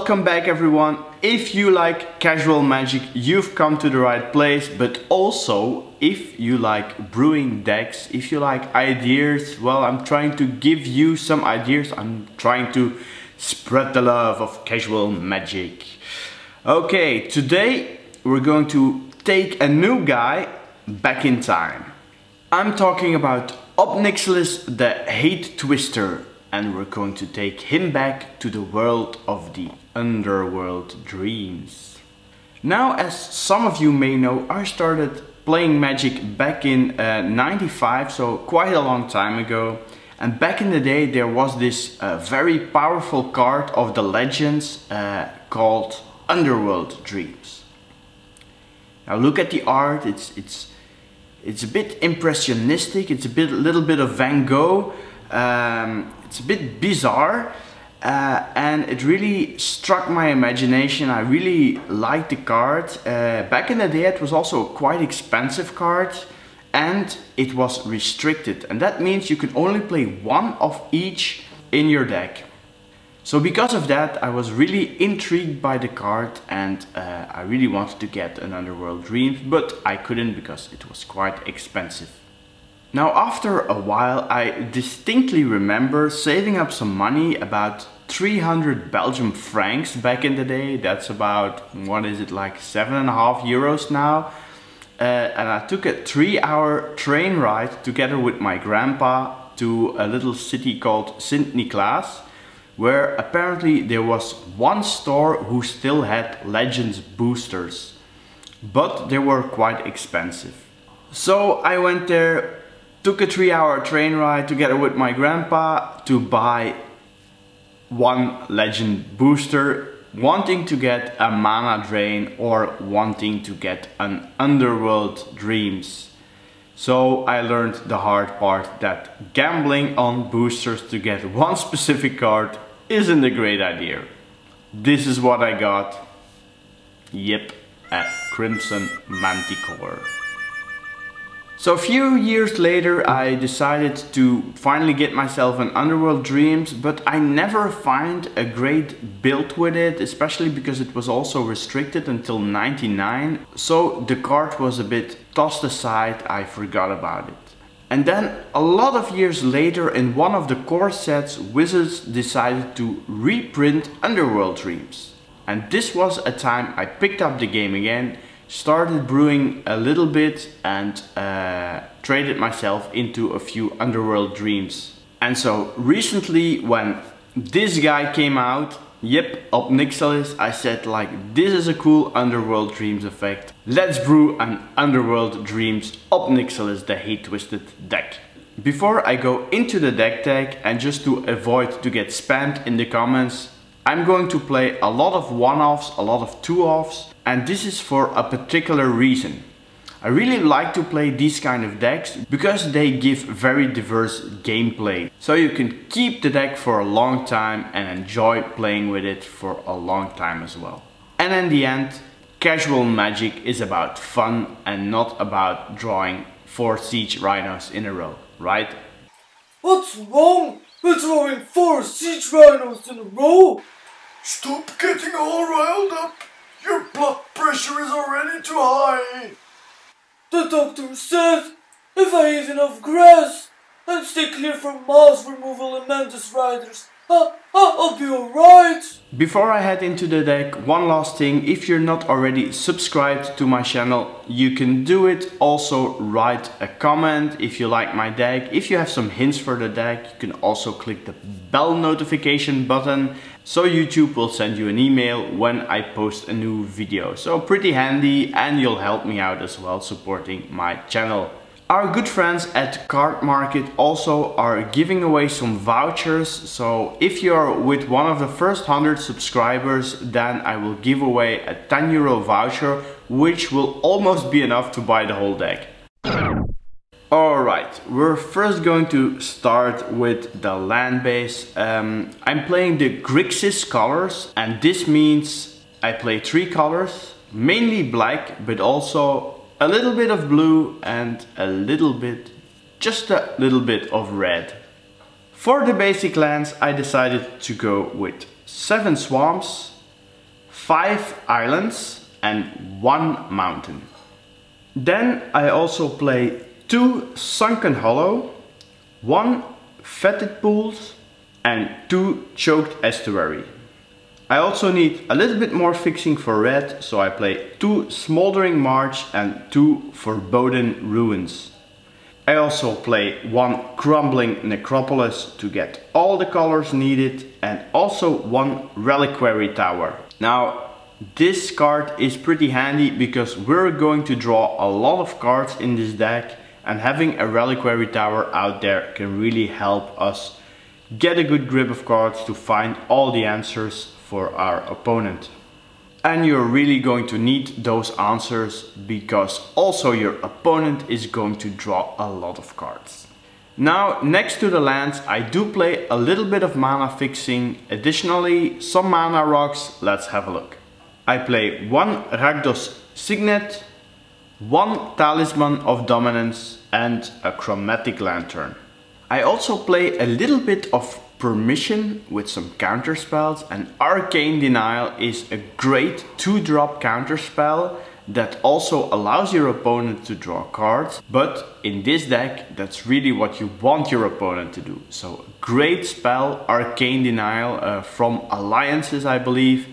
Welcome back everyone. If you like casual magic, you've come to the right place, but also if you like brewing decks, if you like ideas, well, I'm trying to give you some ideas. I'm trying to spread the love of casual magic. Okay, today we're going to take a new guy back in time. I'm talking about Ob Nixilis, the Hate Twister, and we're going to take him back to the world of the Underworld Dreams. Now, as some of you may know, I started playing Magic back in 95, so quite a long time ago. And back in the day there was this very powerful card of the Legends called Underworld Dreams. Now look at the art, it's a bit impressionistic, it's a little bit of Van Gogh, it's a bit bizarre, and it really struck my imagination. I really liked the card. Back in the day it was also a quite expensive card, and it was restricted, and that means you could only play one of each in your deck. So because of that I was really intrigued by the card, and I really wanted to get an Underworld Dreams, but I couldn't because it was quite expensive. Now after a while I distinctly remember saving up some money, about 300 Belgian francs back in the day. That's about, what is it, like 7.5 euros now. And I took a 3-hour train ride together with my grandpa to a little city called Sint Niklaas, where apparently there was one store who still had Legends boosters, but they were quite expensive. So I went there, took a 3-hour train ride together with my grandpa to buy one Legend booster, wanting to get a mana drain or wanting to get an Underworld Dreams. So I learned the hard part that gambling on boosters to get one specific card isn't a great idea. This is what I got. Yep, a Crimson Manticore. So a few years later I decided to finally get myself an Underworld Dreams, but I never find a great build with it, especially because it was also restricted until 99. So the card was a bit tossed aside, I forgot about it. And then a lot of years later, in one of the core sets, Wizards decided to reprint Underworld Dreams. And this was a time I picked up the game again, started brewing a little bit, and traded myself into a few Underworld Dreams. And so recently when this guy came out, yep, Ob Nixilis, I said like, this is a cool Underworld Dreams effect. Let's brew an Underworld Dreams Ob Nixilis, the Hate Twisted deck. Before I go into the deck tag, and just to avoid to get spammed in the comments, I'm going to play a lot of one-offs, a lot of two-offs, and this is for a particular reason. I really like to play these kind of decks because they give very diverse gameplay. So you can keep the deck for a long time and enjoy playing with it for a long time as well. And in the end, casual magic is about fun and not about drawing 4 siege rhinos in a row, right? What's wrong with drawing 4 siege rhinos in a row? Stop getting all riled up. Your blood pressure is already too high. The doctor said if I eat enough grass and stay clear from mouse removal and mantis riders, I'll be alright. Before I head into the deck, one last thing. If you're not already subscribed to my channel, you can do it. Also write a comment if you like my deck. If you have some hints for the deck, you can also click the bell notification button, so YouTube will send you an email when I post a new video. So pretty handy, and you'll help me out as well supporting my channel. Our good friends at Card Market also are giving away some vouchers. So if you're with one of the first 100 subscribers, then I will give away a 10 euro voucher, which will almost be enough to buy the whole deck. Alright, we're first going to start with the land base. I'm playing the Grixis colors, and this means I play 3 colors, mainly black, but also a little bit of blue and a little bit, just a little bit of red. For the basic lands I decided to go with 7 swamps, 5 islands and 1 mountain. Then I also play 2 Sunken Hollow, 1 Fetid Pools and 2 Choked Estuary. I also need a little bit more fixing for red, so I play 2 Smoldering March and 2 Forbidden Ruins. I also play 1 Crumbling Necropolis to get all the colors needed and also 1 Reliquary Tower. Now this card is pretty handy because we're going to draw a lot of cards in this deck, and having a Reliquary Tower out there can really help us get a good grip of cards to find all the answers for our opponent. And you're really going to need those answers because also your opponent is going to draw a lot of cards. Now, next to the lands, I do play a little bit of mana fixing, additionally some mana rocks. Let's have a look. I play 1 Rakdos Signet, 1 Talisman of Dominance and a Chromatic Lantern. I also play a little bit of Permission with some counter spells, and Arcane Denial is a great 2-drop counter spell that also allows your opponent to draw cards, but in this deck that's really what you want your opponent to do. So great spell, Arcane Denial from Alliances, I believe.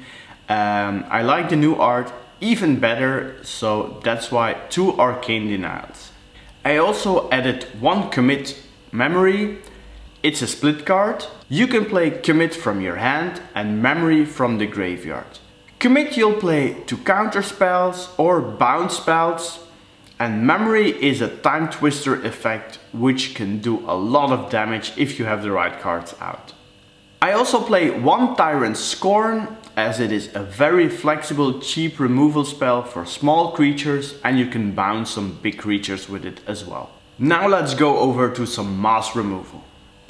I like the new art even better, so that's why 2 Arcane Denials. I also added 1 Commit Memory. It's a split card. You can play Commit from your hand and Memory from the graveyard. Commit you'll play to counter spells or bounce spells, and Memory is a Time Twister effect which can do a lot of damage if you have the right cards out. I also play 1 Tyrant Scorn, as it is a very flexible, cheap removal spell for small creatures, and you can bounce some big creatures with it as well. Now let's go over to some mass removal.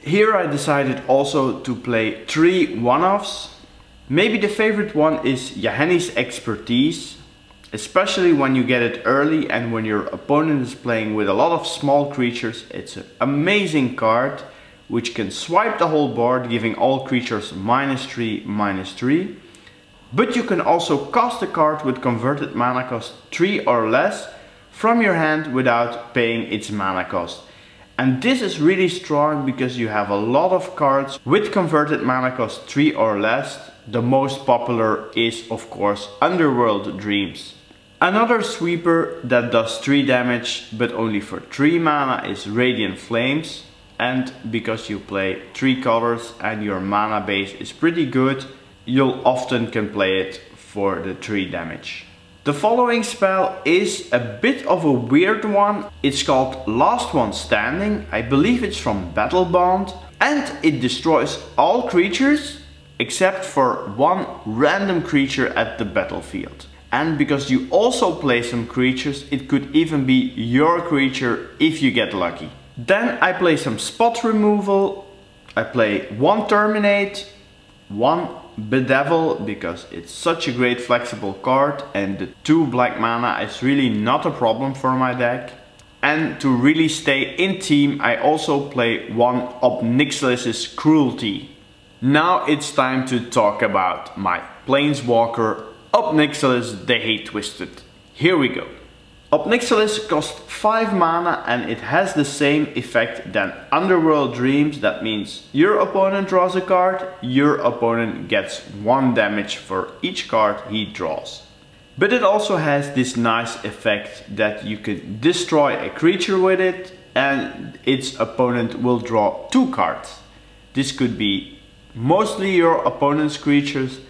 Here I decided also to play 3 one-offs. Maybe the favorite one is Yahenni's Expertise, especially when you get it early and when your opponent is playing with a lot of small creatures. It's an amazing card which can swipe the whole board, giving all creatures -3/-3. But you can also cast a card with converted mana cost 3 or less from your hand without paying its mana cost. And this is really strong because you have a lot of cards with converted mana cost 3 or less. The most popular is of course Underworld Dreams. Another sweeper that does 3 damage but only for 3 mana is Radiant Flames. And because you play 3 colors and your mana base is pretty good, you'll often can play it for the 3 damage. The following spell is a bit of a weird one. It's called Last One Standing. I believe it's from Battle Bond, and it destroys all creatures except for 1 random creature at the battlefield. And because you also play some creatures, it could even be your creature if you get lucky. Then I play some spot removal. I play 1 Terminate, 1 Bedevil because it's such a great flexible card, and the 2 black mana is really not a problem for my deck. And to really stay in team, I also play 1 Ob Nixilis' Cruelty. Now it's time to talk about my Planeswalker Ob Nixilis the Hate Twisted. Here we go. Ob Nixilis costs 5 mana and it has the same effect than Underworld Dreams. That means your opponent draws a card, your opponent gets 1 damage for each card he draws. But it also has this nice effect that you can destroy a creature with it and its opponent will draw 2 cards. This could be mostly your opponent's creatures,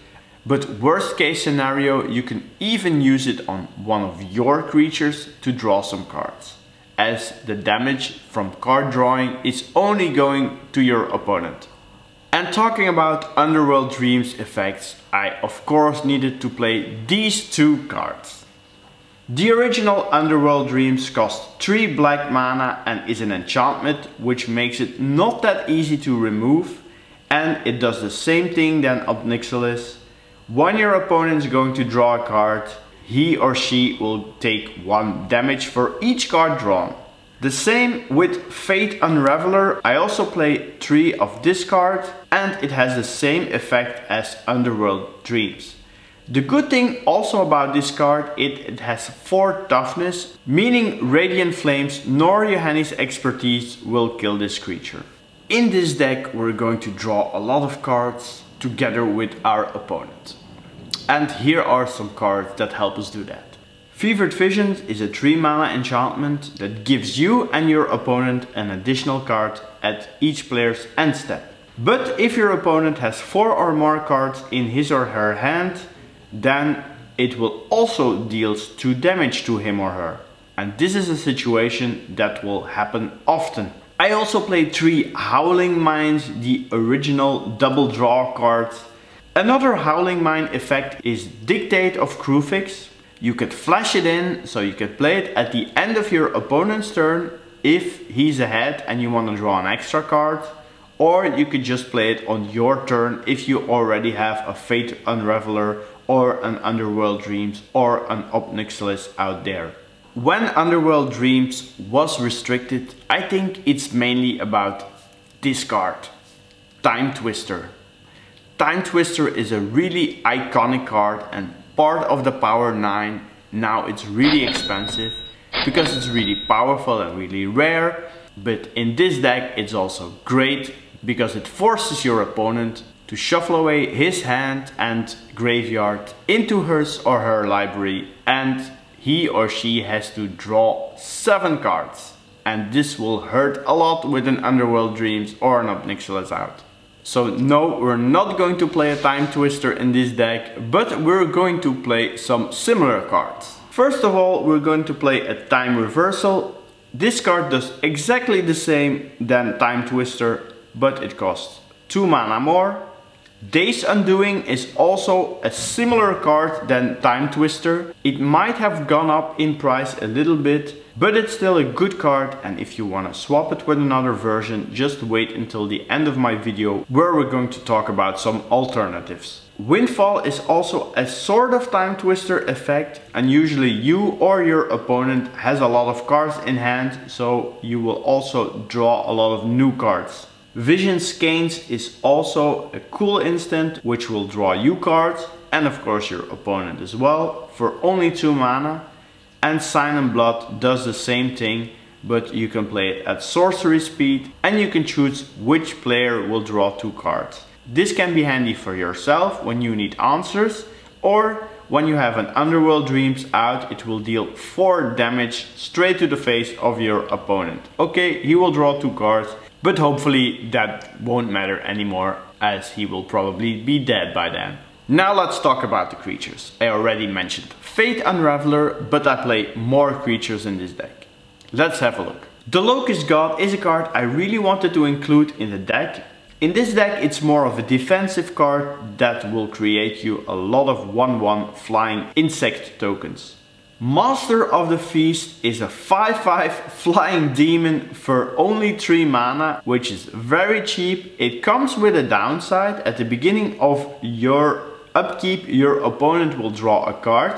but worst case scenario, you can even use it on one of your creatures to draw some cards, as the damage from card drawing is only going to your opponent. And talking about Underworld Dreams effects, I of course needed to play these 2 cards. The original Underworld Dreams cost 3 black mana and is an enchantment, which makes it not that easy to remove, and it does the same thing than Ob Nixilis. When your opponent is going to draw a card, he or she will take 1 damage for each card drawn. The same with Fate Unraveler. I also play 3 of this card and it has the same effect as Underworld Dreams. The good thing also about this card, it has 4 toughness, meaning Radiant Flames nor Yohanni's expertise will kill this creature. In this deck we're going to draw a lot of cards together with our opponent. And here are some cards that help us do that. Fevered Visions is a 3 mana enchantment that gives you and your opponent an additional card at each player's end step. But if your opponent has 4 or more cards in his or her hand, then it will also deal 2 damage to him or her. And this is a situation that will happen often. I also played 3 Howling Mines, the original double draw cards. Another Howling Mine effect is Dictate of Krufix. You could flash it in, so you could play it at the end of your opponent's turn if he's ahead and you want to draw an extra card. Or you could just play it on your turn if you already have a Fate Unraveler or an Underworld Dreams or an Ob Nixilis out there. When Underworld Dreams was restricted, I think it's mainly about this card, Time Twister. Time Twister is a really iconic card and part of the Power 9. Now it's really expensive because it's really powerful and really rare. But in this deck it's also great because it forces your opponent to shuffle away his hand and graveyard into his or her library, and he or she has to draw 7 cards. And this will hurt a lot with an Underworld Dreams or an Ob Nixilis out. So no, we're not going to play a Time Twister in this deck, but we're going to play some similar cards. First of all, we're going to play a Time Reversal. This card does exactly the same than Time Twister, but it costs 2 mana more. Days Undoing is also a similar card than Time Twister. It might have gone up in price a little bit, but it's still a good card, and if you want to swap it with another version, just wait until the end of my video where we're going to talk about some alternatives. Windfall is also a sort of Time Twister effect, and usually you or your opponent has a lot of cards in hand, so you will also draw a lot of new cards. Vision Skeins is also a cool instant which will draw you cards and of course your opponent as well for only 2 mana. And Sign and Blood does the same thing, but you can play it at sorcery speed and you can choose which player will draw 2 cards. This can be handy for yourself when you need answers, or when you have an Underworld Dreams out, it will deal 4 damage straight to the face of your opponent. Okay, he will draw 2 cards, but hopefully that won't matter anymore as he will probably be dead by then. Now let's talk about the creatures. I already mentioned Fate Unraveler, but I play more creatures in this deck. Let's have a look. The Locust God is a card I really wanted to include in the deck. In this deck it's more of a defensive card that will create you a lot of 1/1 flying insect tokens. Master of the Feast is a 5/5 flying demon for only 3 mana, which is very cheap. It comes with a downside. At the beginning of your upkeep, your opponent will draw a card.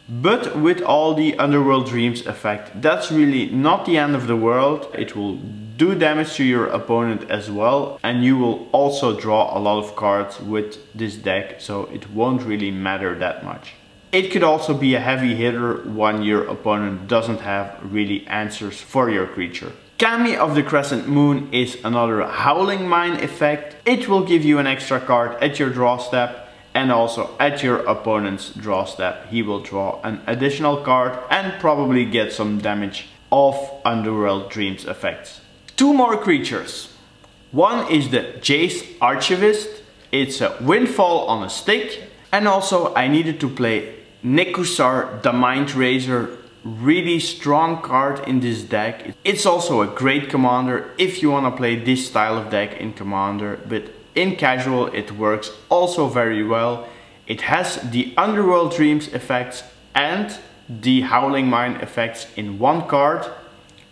But with all the Underworld Dreams effect, that's really not the end of the world. It will do damage to your opponent as well, and you will also draw a lot of cards with this deck, so it won't really matter that much. It could also be a heavy hitter when your opponent doesn't have really answers for your creature. Kami of the Crescent Moon is another Howling Mine effect. It will give you an extra card at your draw step, and also at your opponent's draw step he will draw an additional card and probably get some damage of Underworld Dreams effects. 2 more creatures. One is the Jace Archivist. It's a Windfall on a stick, and also I needed to play Nekusar, the Mind Razor, really strong card in this deck. It's also a great commander if you want to play this style of deck in Commander, but in Casual it works also very well. It has the Underworld Dreams effects and the Howling Mine effects in 1 card.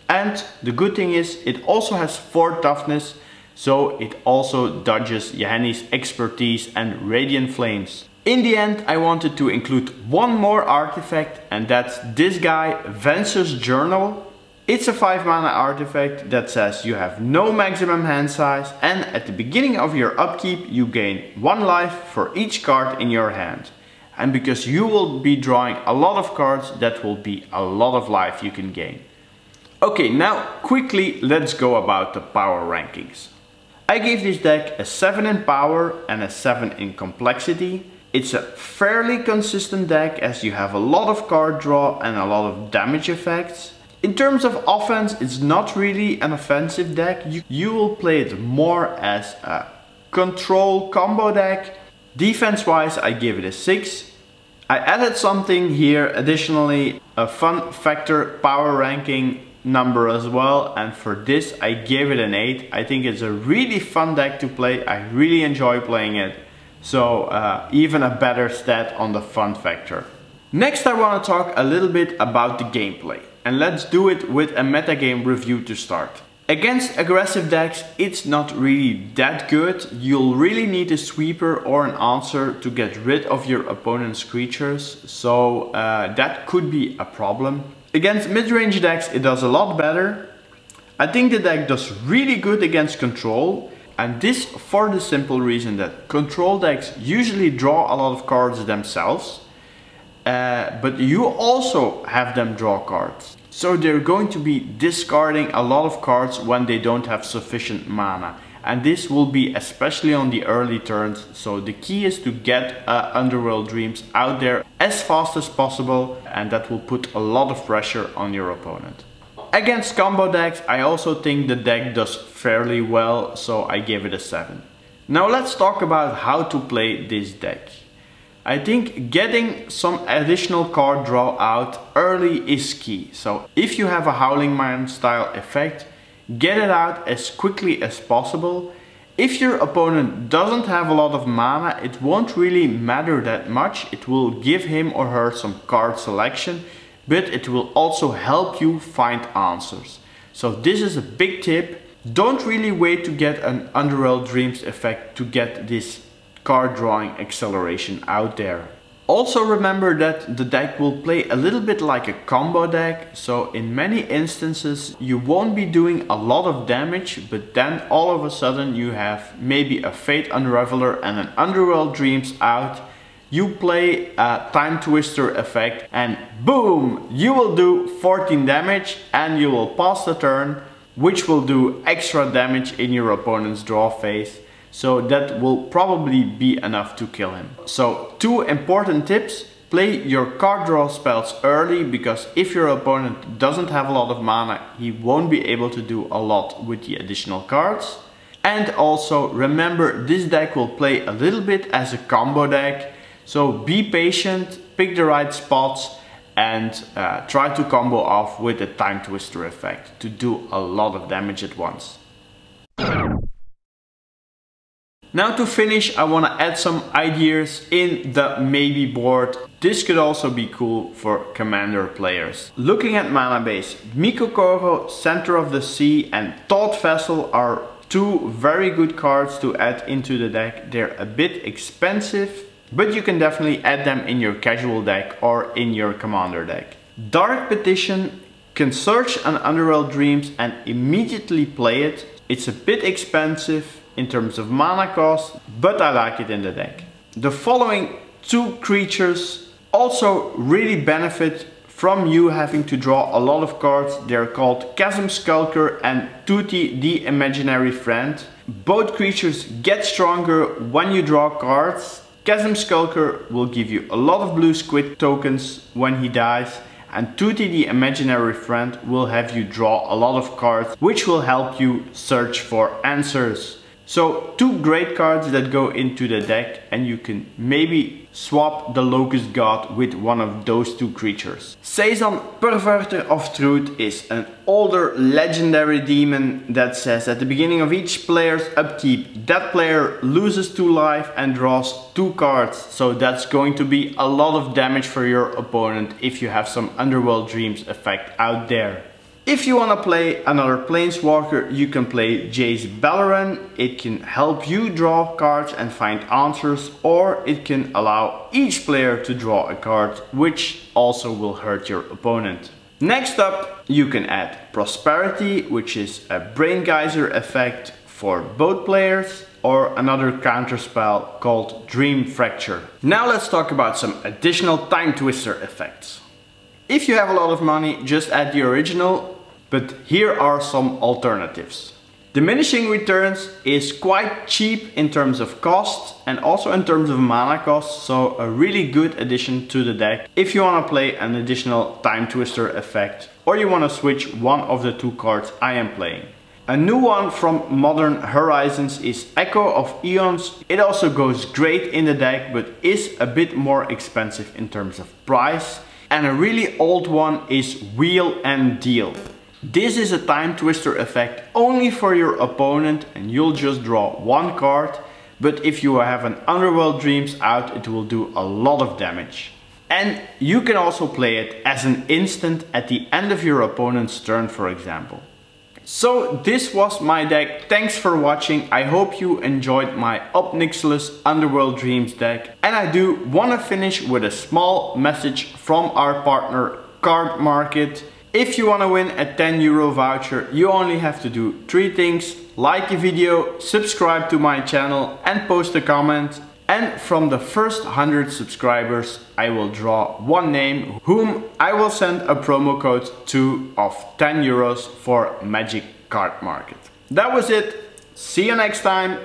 And the good thing is it also has 4 toughness, so it also dodges Yohanni's expertise and Radiant Flames. In the end I wanted to include 1 more artifact, and that's this guy, Venser's Journal. It's a 5 mana artifact that says you have no maximum hand size, and at the beginning of your upkeep you gain 1 life for each card in your hand. And because you will be drawing a lot of cards, that will be a lot of life you can gain. Okay, now quickly let's go about the power rankings. I gave this deck a 7 in power and a 7 in complexity. It's a fairly consistent deck as you have a lot of card draw and a lot of damage effects. In terms of offense, it's not really an offensive deck. You will play it more as a control combo deck. Defense wise, I give it a 6. I added something here additionally, a fun factor power ranking number as well, and for this I gave it an 8. I think it's a really fun deck to play. I really enjoy playing it. So even a better stat on the fun factor. Next I want to talk a little bit about the gameplay. And let's do it with a metagame review to start. Against aggressive decks, it's not really that good. You'll really need a sweeper or an answer to get rid of your opponent's creatures. So that could be a problem. Against mid-range decks, it does a lot better. I think the deck does really good against control. And this for the simple reason that control decks usually draw a lot of cards themselves. But you also have them draw cards. So they're going to be discarding a lot of cards when they don't have sufficient mana. And this will be especially on the early turns. So the key is to get Underworld Dreams out there as fast as possible. And that will put a lot of pressure on your opponent. Against combo decks, I also think the deck does fairly well. So I give it a 7. Now let's talk about how to play this deck. I think getting some additional card draw out early is key. So if you have a Howling Mine style effect, get it out as quickly as possible. If your opponent doesn't have a lot of mana, it won't really matter that much. It will give him or her some card selection, but it will also help you find answers. So this is a big tip. Don't really wait to get an Underworld Dreams effect to get this card drawing acceleration out there. Also remember that the deck will play a little bit like a combo deck, so in many instances you won't be doing a lot of damage, but then all of a sudden you have maybe a Fate Unraveler and an Underworld Dreams out. You play a Time Twister effect and boom! You will do 14 damage and you will pass the turn, which will do extra damage in your opponent's draw phase. So that will probably be enough to kill him. So 2 important tips. Play your card draw spells early, because if your opponent doesn't have a lot of mana, he won't be able to do a lot with the additional cards. And also remember, this deck will play a little bit as a combo deck. So be patient, pick the right spots and try to combo off with the Time Twister effect to do a lot of damage at once. Now to finish, I want to add some ideas in the maybe board. This could also be cool for commander players. Looking at mana base, Mikokoro, Center of the Sea and Thought Vessel are 2 very good cards to add into the deck. They're a bit expensive, but you can definitely add them in your casual deck or in your commander deck. Dark Petition can search an Underworld Dreams and immediately play it. It's a bit expensive in terms of mana cost, but I like it in the deck. The following 2 creatures also really benefit from you having to draw a lot of cards. They're called Chasm Skulker and Tutti the Imaginary Friend. Both creatures get stronger when you draw cards. Chasm Skulker will give you a lot of blue squid tokens when he dies, and Tutti the Imaginary Friend will have you draw a lot of cards, which will help you search for answers. So 2 great cards that go into the deck, and you can maybe swap the Locust God with one of those 2 creatures. Sazon, Perverter of Truth, is an older legendary demon that says at the beginning of each player's upkeep, that player loses 2 life and draws 2 cards. So that's going to be a lot of damage for your opponent if you have some Underworld Dreams effect out there. If you want to play another Planeswalker, you can play Jace Beleren. It can help you draw cards and find answers, or it can allow each player to draw a card, which also will hurt your opponent. Next up, you can add Prosperity, which is a Brain Geyser effect for both players. or another counterspell called Dream Fracture. Now let's talk about some additional Time Twister effects. If you have a lot of money, just add the original, but here are some alternatives. Diminishing Returns is quite cheap in terms of cost and also in terms of mana cost, so a really good addition to the deck if you want to play an additional Time Twister effect or you want to switch one of the two cards I am playing. A new one from Modern Horizons is Echo of Eons. It also goes great in the deck but is a bit more expensive in terms of price. And a really old one is Wheel and Deal. This is a Time Twister effect only for your opponent and you'll just draw one card, but if you have an Underworld Dreams out, it will do a lot of damage. And you can also play it as an instant at the end of your opponent's turn, for example. So this was my deck. Thanks for watching. I hope you enjoyed my Ob Nixilis Underworld Dreams deck. And I do want to finish with a small message from our partner Card Market. If you want to win a €10 voucher, you only have to do 3 things. Like the video, subscribe to my channel and post a comment. And from the first 100 subscribers, I will draw one name whom I will send a promo code to of €10 for Magic Card Market. That was it. See you next time.